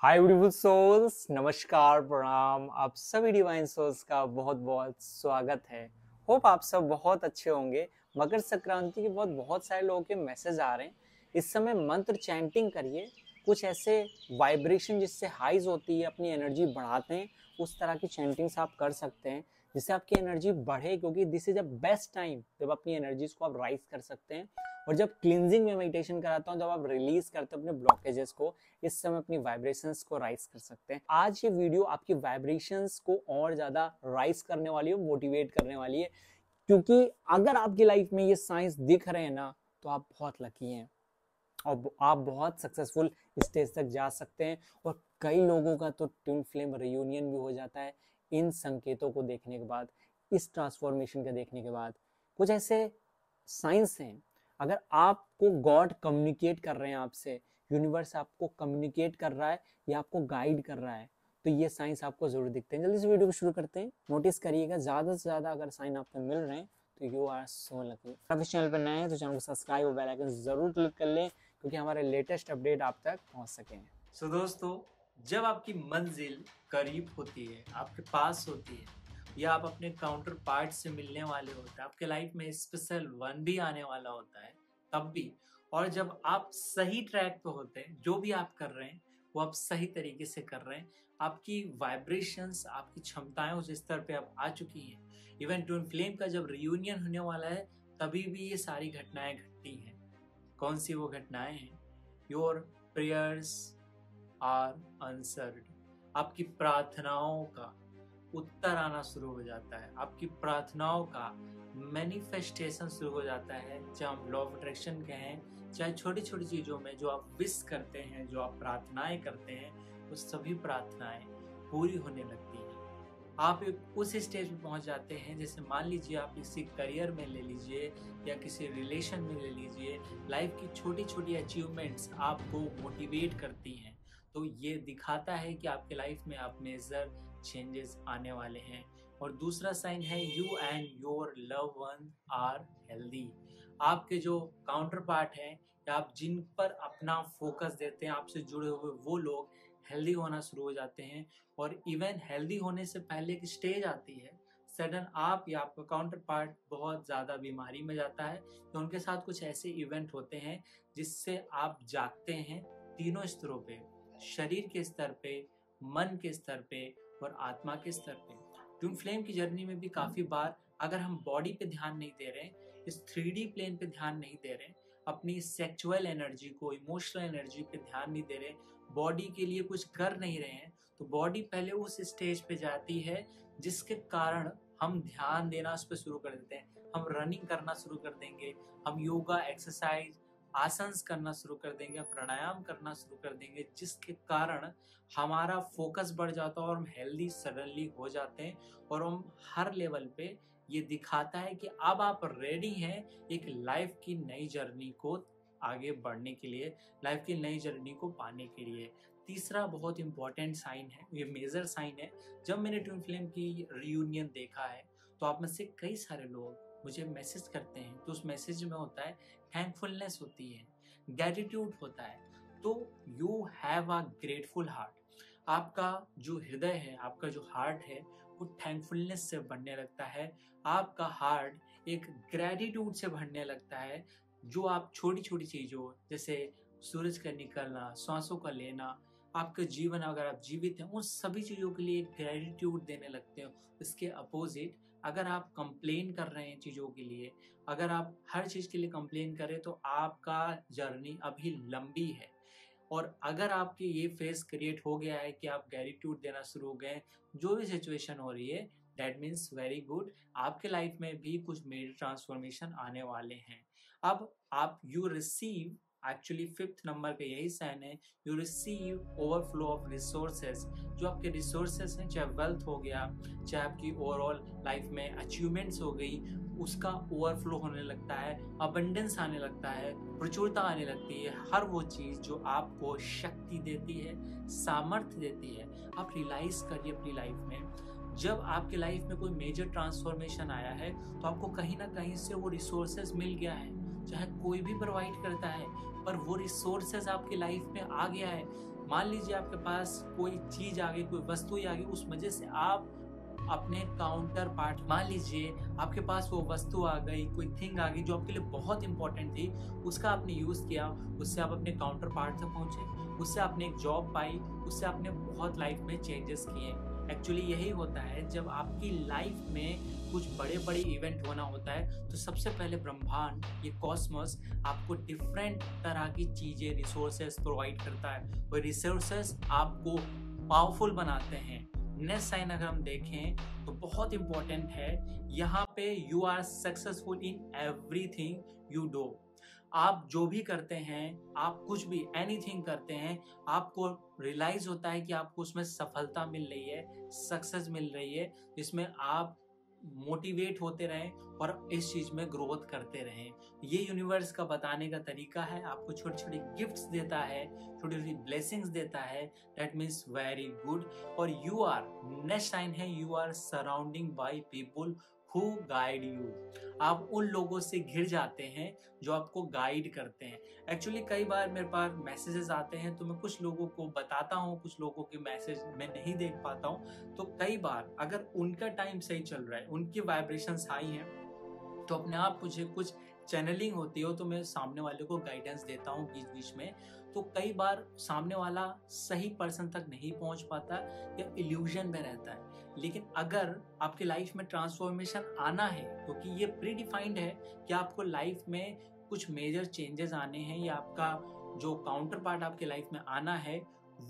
हाय beautiful souls, नमस्कार, प्रणाम। आप सभी डिवाइन सोल्स का बहुत बहुत स्वागत है। होप आप सब बहुत अच्छे होंगे। मकर संक्रांति के बहुत सारे लोगों के मैसेज आ रहे हैं। इस समय मंत्र चैंटिंग करिए, कुछ ऐसे वाइब्रेशन जिससे हाइज होती है, अपनी एनर्जी बढ़ाते हैं, उस तरह की चैंटिंग्स आप कर सकते हैं जिससे आपकी एनर्जी बढ़े, क्योंकि this is a best time जब अपनी एनर्जीज को आप राइज कर सकते हैं। और जब क्लिनजिंग में मेडिटेशन कराता हूँ, जब आप रिलीज करते हो अपने ब्लॉकेजेस को, इस समय अपनी वाइब्रेशंस को राइज कर सकते हैं। आज ये वीडियो आपकी वाइब्रेशंस को और ज्यादा राइज करने वाली है, मोटिवेट करने वाली है, क्योंकि अगर आपकी लाइफ में ये साइंस दिख रहे हैं ना, तो आप बहुत लकी हैं और आप बहुत सक्सेसफुल स्टेज तक जा सकते हैं। और कई लोगों का तो ट्विन फ्लेम रियूनियन भी हो जाता है इन संकेतों को देखने के बाद, इस ट्रांसफॉर्मेशन का देखने के बाद। कुछ ऐसे साइंस हैं, अगर आपको गॉड कम्युनिकेट कर रहे हैं आपसे, यूनिवर्स आपको कम्युनिकेट कर रहा है या आपको गाइड कर रहा है, तो ये साइंस आपको जरूर दिखते हैं। जल्दी से वीडियो को शुरू करते हैं। नोटिस करिएगा, ज़्यादा से ज़्यादा अगर साइन आपको मिल रहे हैं तो यू आर सो लकी। अगर इस चैनल पर नए हैं तो चैनल को सब्सक्राइब और बेल आइकन जरूर क्लिक कर लें, क्योंकि हमारे लेटेस्ट अपडेट आप तक पहुंच सकें। सो दोस्तों, जब आपकी मंजिल करीब होती है, आपके पास होती है, या आप अपने काउंटर पार्ट से मिलने वाले होते हैं, आपके लाइफ में स्पेशल वन भी आने वाला होता है, तब भी, और जब आप सही ट्रैक पे होते हैं, जो भी आप कर रहे हैं वो आप सही तरीके से कर रहे हैं, आपकी वाइब्रेशंस, आपकी क्षमताएं उस स्तर पे आप आ चुकी हैं। इवन ट्विन फ्लेम का जब रियूनियन होने वाला है, तभी भी ये सारी घटनाएं घटती हैं। कौन सी वो घटनाएं हैं? Your prayers are answered. आपकी प्रार्थनाओं का उत्तर आना शुरू हो जाता है, आपकी प्रार्थनाओं का मैनिफेस्टेशन शुरू हो जाता है। चाहे हम लॉ ऑफ अट्रैक्शन कहें, चाहे छोटी छोटी चीजों में जो आप विश करते हैं, जो आप प्रार्थनाएं करते हैं, वो सभी प्रार्थनाएं पूरी होने लगती हैं। आप एक उस स्टेज पे पहुंच जाते हैं, जैसे मान लीजिए आप किसी करियर में ले लीजिए या किसी रिलेशन में ले लीजिए, लाइफ की छोटी छोटी अचीवमेंट्स आपको मोटिवेट करती हैं। तो ये दिखाता है कि आपके लाइफ में आप मेजर चेंजेस आने वाले हैं। और दूसरा साइन है, you and your love one are healthy. आपके जो काउंटर पार्ट हैं या आप जिन पर अपना फोकस देते हैं, आपसे जुड़े हुए वो लोग हेल्दी होना शुरू हो जाते हैं। और इवन हेल्दी होने से पहले एक स्टेज आती है, सडन आप या आपका काउंटर पार्ट बहुत ज़्यादा बीमारी में जाता है, तो उनके साथ कुछ ऐसे इवेंट होते हैं जिससे आप जागते हैं तीनों स्तरों पे, शरीर के स्तर पे, मन के स्तर पे और आत्मा के स्तर पे। ट्विन फ्लेम की जर्नी में भी काफ़ी बार अगर हम बॉडी पे ध्यान नहीं दे रहे, इस 3D प्लेन पे ध्यान नहीं दे रहे, अपनी सेक्सुअल एनर्जी को, इमोशनल एनर्जी पे ध्यान नहीं दे रहे, बॉडी के लिए कुछ कर नहीं रहे हैं, तो बॉडी पहले उस स्टेज पे जाती है जिसके कारण हम ध्यान देना उस पर शुरू कर देते हैं। हम रनिंग करना शुरू कर देंगे, हम योगा, एक्सरसाइज, आसन्स करना शुरू कर देंगे, प्राणायाम करना शुरू कर देंगे, जिसके कारण हमारा फोकस बढ़ जाता है और हम हेल्दी सडनली हो जाते हैं। और हम हर लेवल पे ये दिखाता है कि अब आप रेडी हैं एक लाइफ की नई जर्नी को आगे बढ़ने के लिए, लाइफ की नई जर्नी को पाने के लिए। तीसरा बहुत इंपॉर्टेंट साइन है, ये मेजर साइन है। जब मैंने ट्विन फ्लेम की रियूनियन देखा है, तो आप में से कई सारे लोग मुझे मैसेज करते हैं, तो उस मैसेज में होता है थैंकफुलनेस होती है, ग्रेटिट्यूड होता है। तो you have a grateful heart. आपका जो हृदय है, आपका जो हार्ट है, वो थैंकफुलनेस से भरने लगता है। आपका हार्ट एक ग्रेटिट्यूड से भरने लगता है। जो आप छोटी छोटी चीज़ों, जैसे सूरज का निकलना, सांसों का लेना, आपका जीवन अगर आप जीवित हैं, उन सभी चीज़ों के लिए ग्रेटिट्यूड देने लगते हो। इसके अपोजिट अगर आप कंप्लेन कर रहे हैं चीज़ों के लिए, अगर आप हर चीज़ के लिए कंप्लेन करें, तो आपका जर्नी अभी लंबी है। और अगर आपके ये फेस क्रिएट हो गया है कि आप ग्रेटिट्यूड देना शुरू हो गए, जो भी सिचुएशन हो रही है, दैट मीन्स वेरी गुड, आपके लाइफ में भी कुछ मेजर ट्रांसफॉर्मेशन आने वाले हैं। अब आप you receive, actually 5th number का यही साइन है, you receive overflow of resources. जो आपके रिसोर्सेज हैं, चाहे वेल्थ हो गया, चाहे आपकी ओवरऑल लाइफ में अचीवमेंट्स हो गई, उसका ओवरफ्लो होने लगता है, अबंडेंस आने लगता है, प्रचुरता आने लगती है। हर वो चीज़ जो आपको शक्ति देती है, सामर्थ्य देती है, आप रियलाइज करिए अपनी लाइफ में। जब आपके लाइफ में कोई मेजर ट्रांसफॉर्मेशन आया है, तो आपको कहीं ना कहीं से वो रिसोर्सेज मिल गया है, चाहे कोई भी प्रोवाइड करता है, पर वो रिसोर्सेज आपकी लाइफ में आ गया है। मान लीजिए आपके पास कोई चीज आ गई, कोई वस्तु ही आ गई, उस वजह से आप अपने काउंटर पार्ट, मान लीजिए आपके पास वो वस्तु आ गई, कोई थिंग आ गई जो आपके लिए बहुत इंपॉर्टेंट थी, उसका आपने यूज किया, उससे आप अपने काउंटर पार्ट तक पहुंचे, उससे आपने एक जॉब पाई, उससे आपने बहुत लाइफ में चेंजेस किए। एक्चुअली यही होता है, जब आपकी लाइफ में कुछ बड़े बड़े इवेंट होना होता है तो सबसे पहले ब्रह्मांड, ये कॉस्मोस, आपको डिफरेंट तरह की चीजें, रिसोर्सेस प्रोवाइड करता है, और रिसोर्सेस आपको पावरफुल बनाते हैं। नेक्स्ट साइन अगर हम देखें तो बहुत इंपॉर्टेंट है, यहाँ पे you are successful in everything you do. आप जो भी करते हैं, आप कुछ भी एनीथिंग करते हैं, आपको रियलाइज होता है कि आपको उसमें सफलता मिल रही है, सक्सेस मिल रही है, जिसमें आप मोटिवेट होते रहें और इस चीज में ग्रोथ करते रहें। ये यूनिवर्स का बताने का तरीका है, आपको छोटे छोटे गिफ्ट्स देता है, छोटी छोटी ब्लेसिंग्स देता है। That means very good. और यू आर, नेक्स्ट साइन है, you are surrounding by people who guide you. आप उन लोगों से घिर जाते हैं जो आपको गाइड करते हैं। एक्चुअली कई बार मेरे पास मैसेजेस आते हैं तो मैं कुछ लोगों को बताता हूँ, कुछ लोगों के मैसेज मैं नहीं देख पाता हूँ। तो कई बार अगर उनका टाइम सही चल रहा है, उनकी वाइब्रेशंस हाई हैं, तो अपने आप मुझे कुछ चैनलिंग होती हो तो मैं सामने वाले को गाइडेंस देता हूँ बीच बीच में। तो कई बार सामने वाला सही पर्सन तक नहीं पहुंच पाता या इल्यूजन में रहता है। लेकिन अगर आपकी लाइफ में ट्रांसफॉर्मेशन आना है, क्योंकि ये प्री डिफाइंड है कि आपको लाइफ में कुछ मेजर चेंजेस आने हैं या आपका जो काउंटर पार्ट आपके लाइफ में आना है,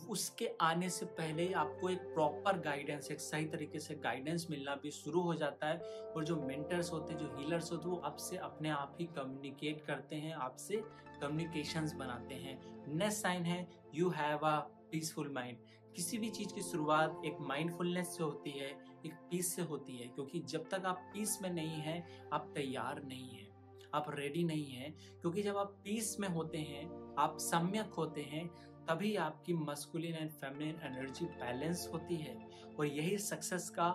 उसके आने से पहले आपको एक प्रॉपर गाइडेंस, एक सही तरीके से गाइडेंस मिलना भी शुरू हो जाता है। और जो मेंटर्स होते हैं, जो हीलर्स होते हैं, वो आपसे अपने आप ही कम्युनिकेट करते हैं, आपसे कम्युनिकेशंस बनाते हैं। नेक्स्ट साइन है, you have a peaceful mind. किसी भी चीज की शुरुआत एक माइंडफुलनेस से होती है, एक पीस से होती है, क्योंकि जब तक आप पीस में नहीं हैं, आप तैयार नहीं हैं, आप रेडी नहीं हैं। क्योंकि जब आप पीस में होते हैं, आप सम्यक होते हैं, तभी आपकी masculine and feminine energy balance होती है। और यही सक्सेस का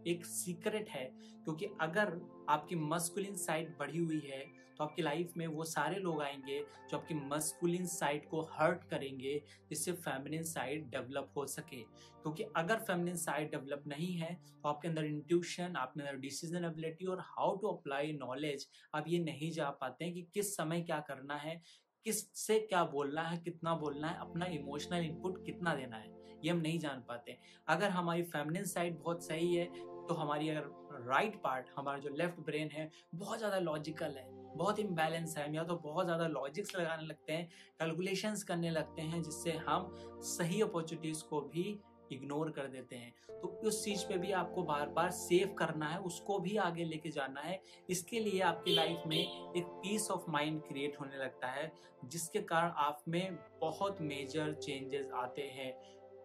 एक सीक्रेट है, क्योंकि अगर आपकी मस्कुलिन साइड बढ़ी हुई है तो आपकी लाइफ में वो सारे लोग आएंगे जो आपकी मस्कुलिन साइड को हर्ट करेंगे, जिससे फेमिनिन साइड डेवलप हो सके। क्योंकि अगर फेमिनिन साइड डेवलप नहीं है तो आपके अंदर इंट्यूशन, आपके अंदर डिसीजन एबिलिटी और हाउ टू अप्लाई नॉलेज, आप ये नहीं जा पाते हैं कि किस समय क्या करना है, किससे क्या बोलना है, कितना बोलना है, अपना इमोशनल इनपुट कितना देना है, ये हम नहीं जान पाते। अगर हमारी फेमिनिन साइड बहुत सही है तो हमारी अगर राइट पार्ट, हमारा जो लेफ्ट ब्रेन है, बहुत ज़्यादा लॉजिकल है, बहुत इम्बैलेंस है, हम या तो बहुत ज़्यादा लॉजिक्स लगाने लगते हैं, कैलकुलेशंस करने लगते हैं, जिससे हम सही अपॉर्चुनिटीज़ को भी इग्नोर कर देते हैं। तो उस चीज़ पे भी आपको बार बार सेव करना है, उसको भी आगे लेके जाना है। इसके लिए आपकी लाइफ में एक पीस ऑफ माइंड क्रिएट होने लगता है, जिसके कारण आप में बहुत मेजर चेंजेस आते हैं।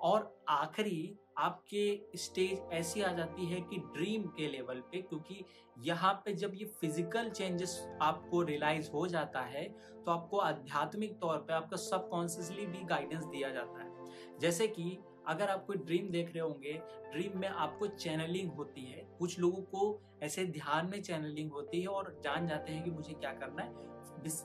और आखिरी आपके स्टेज ऐसी आ जाती है कि ड्रीम के लेवल पे, क्योंकि यहाँ पे जब ये फिजिकल चेंजेस आपको रियलाइज हो जाता है तो आपको आध्यात्मिक तौर पे आपका सबकॉन्शियसली भी गाइडेंस दिया जाता है। जैसे कि अगर आप कोई ड्रीम देख रहे होंगे, ड्रीम में आपको चैनलिंग होती है, कुछ लोगों को ऐसे ध्यान में चैनलिंग होती है और जान जाते हैं कि मुझे क्या करना है।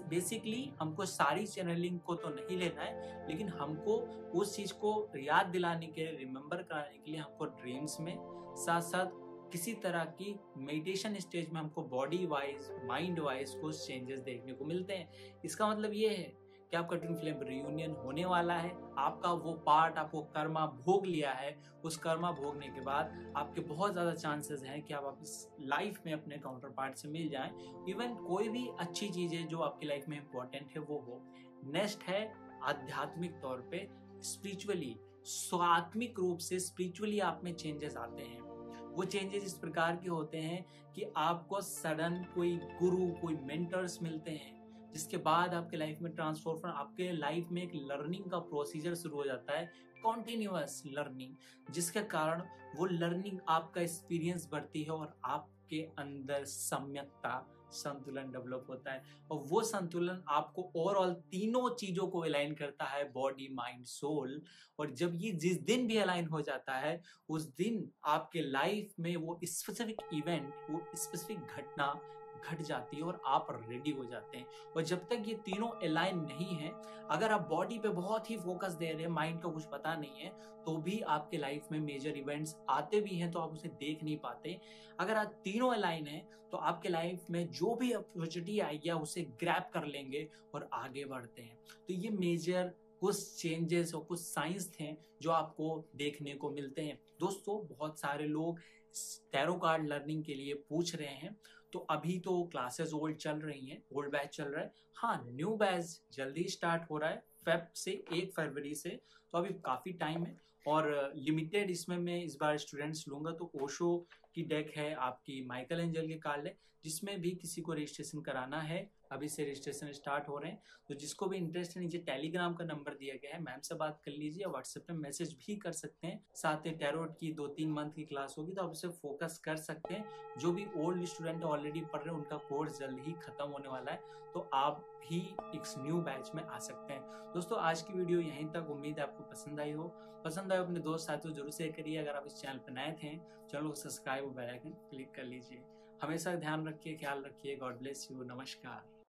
बेसिकली हमको सारी चैनलिंग को तो नहीं लेना है, लेकिन हमको उस चीज को याद दिलाने के लिए, रिमेम्बर कराने के लिए हमको ड्रीम्स में, साथ साथ किसी तरह की मेडिटेशन स्टेज में हमको बॉडी वाइज, माइंड वाइज कुछ चेंजेस देखने को मिलते हैं। इसका मतलब ये है कि आपका ट्विन फ्लेम रियूनियन होने वाला है। आपका वो पार्ट, आपको कर्मा भोग लिया है, उस कर्मा भोगने के बाद आपके बहुत ज़्यादा चांसेस हैं कि आप इस लाइफ में अपने काउंटर पार्ट से मिल जाएं। इवन कोई भी अच्छी चीज़ें जो आपकी लाइफ में इंपॉर्टेंट है वो हो। नेक्स्ट है आध्यात्मिक तौर पे, स्पिरिचुअली, स्वात्मिक रूप से स्पिरिचुअली आप में चेंजेस आते हैं। वो चेंजेस इस प्रकार के होते हैं कि आपको सडन कोई गुरु, कोई मेंटर्स मिलते हैं, जिसके बाद आपके लाइफ में ट्रांसफॉर्मेशन, आपके लाइफ में एक लर्निंग का प्रोसीजर शुरू हो जाता है, कॉन्टिन्यूअस लर्निंग, जिसके कारण वो लर्निंग आपका एक्सपीरियंस बढ़ती है और आपके अंदर सम्यकता, संतुलन डेवलप होता है। और वो संतुलन आपको ओवरऑल तीनों चीजों को अलाइन करता है, बॉडी, माइंड, सोल। और जब ये जिस दिन भी अलाइन हो जाता है, उस दिन आपके लाइफ में वो स्पेसिफिक इवेंट, वो स्पेसिफिक घटना घट जाती है और आप रेडी हो जाते हैं। और जब तक ये तीनों अलाइन नहीं है, अगर आप बॉडी पे बहुत ही फोकस दे रहे हैं, माइंड का कुछ पता नहीं है, तो भी आपके लाइफ में मेजर इवेंट्स आते भी हैं तो आप उसे देख नहीं पाते। अगर आप तीनों अलाइन है तो आपके लाइफ में जो भी अपॉर्चुनिटी आएगी आप उसे ग्रैब कर लेंगे और आगे बढ़ते हैं। तो ये मेजर कुछ चेंजेस और कुछ साइंस थे जो आपको देखने को मिलते हैं। दोस्तों, बहुत सारे लोग टैरो कार्ड लर्निंग के लिए पूछ रहे हैं, तो अभी तो क्लासेस ओल्ड चल रही हैं, ओल्ड बैच चल रहा है। हाँ, न्यू बैच जल्दी स्टार्ट हो रहा है, फेब से 1 फरवरी से, तो अभी काफ़ी टाइम है। और लिमिटेड इसमें मैं इस बार स्टूडेंट्स लूँगा। तो ओशो की डेक है, आपकी माइकल एंजल के कार्ड है, जिसमें भी किसी को रजिस्ट्रेशन कराना है, अभी से रजिस्ट्रेशन स्टार्ट हो रहे हैं। तो जिसको भी इंटरेस्ट है, नीचे टेलीग्राम का नंबर दिया गया है, मैम से बात कर लीजिए, व्हाट्सएप पे मैसेज भी कर सकते हैं। साथ ही टैरोट की 2-3 मंथ की क्लास होगी, तो आप इसे फोकस कर सकते हैं। जो भी ओल्ड स्टूडेंट ऑलरेडी पढ़ रहे हैं, उनका कोर्स जल्द ही खत्म होने वाला है, तो आप भी इस न्यू बैच में आ सकते हैं। दोस्तों, आज की वीडियो यहीं तक। उम्मीद है आपको पसंद आई हो। पसंद आए अपने दोस्त साथियों जरूर शेयर करिए। अगर आप इस चैनल पर नए थे, चैनल को सब्सक्राइब और बेल आइकन क्लिक कर लीजिए। हमेशा ध्यान रखिए, ख्याल रखिए। God bless you. नमस्कार।